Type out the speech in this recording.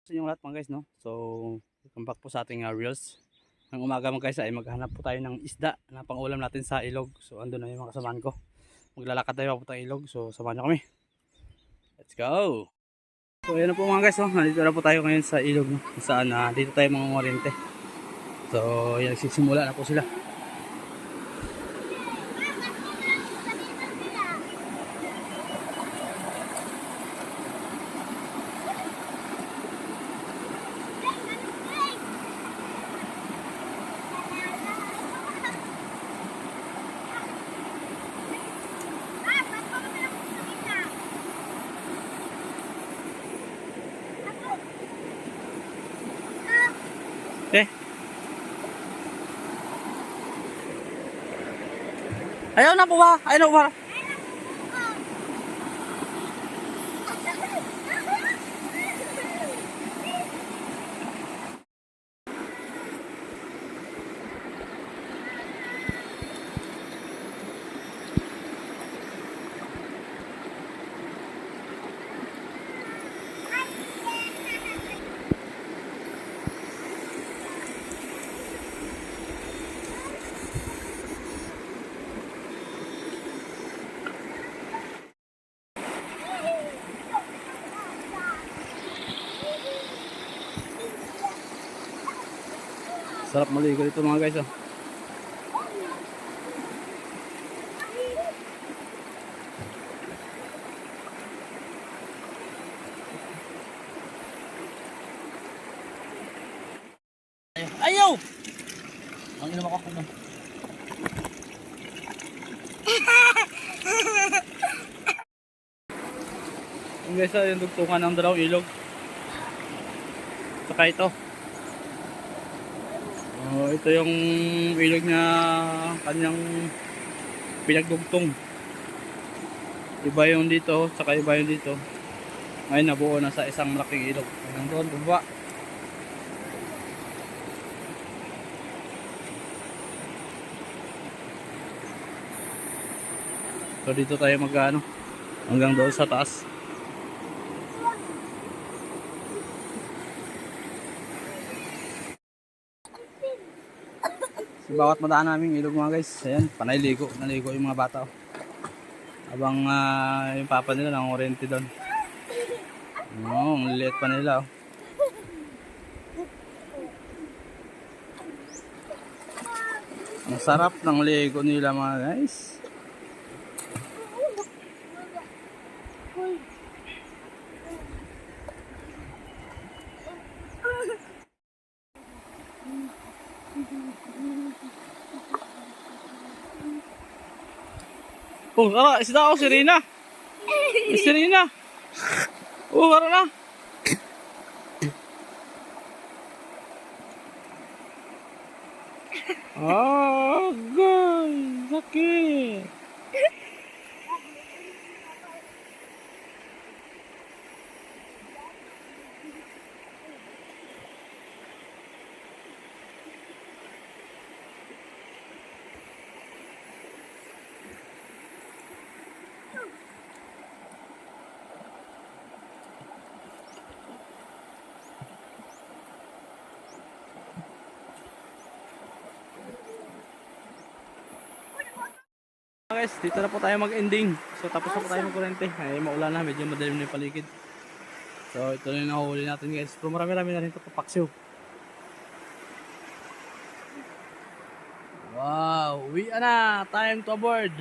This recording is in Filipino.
Sa inyong lahat mga guys, no? So, welcome back po sa ating reels. Ang umaga mga guys ay maghanap po tayo ng isda na pang-ulam natin sa ilog. So, andun na yung mga kasamaan ko. Maglalakad tayo papunta ilog. So, samahan nyo kami. Let's go! So, ayan na po mga guys, no? Nandito na po tayo ngayon sa ilog, no? Saan dito tayo mga oriente. So, yan, nagsisimula na po sila. Eh. Ayaw na po ba? Ayaw na po ba? Sarap maligo dito mga guys, oh. Ayaw! Ang inom ako kuno. Yung guys, yung dugtungan ng dalawang ilog. Saka ito. Ito yung ilog na kanyang pinagdugtong. Iba yung dito, saka iba yung dito. Ngayon nabuo na sa isang malaking ilog. Hanggang doon, baba. So dito tayo mag-ano hanggang doon sa taas. So, bawat madaan namin ilog mga guys, ayan, panay ligo, naligo yung mga bata. Habang yung papa nila nang oriente doon. Ang liit pa nila, oh. Ang sarap ng ligo nila mga guys. Oh, tara, isda ako, si Rina. Si Rina. Oh, tara na. Guys, sakit. Guys, dito na po tayo mag-ending. So tapos na po tayo mag-kurente. Ay maulan na, medyo madilim na yung paligid. So ito na yung nahuli natin guys. Pero marami-rami na rin ito papaksiw. Wow, uwi na! Time to aboard!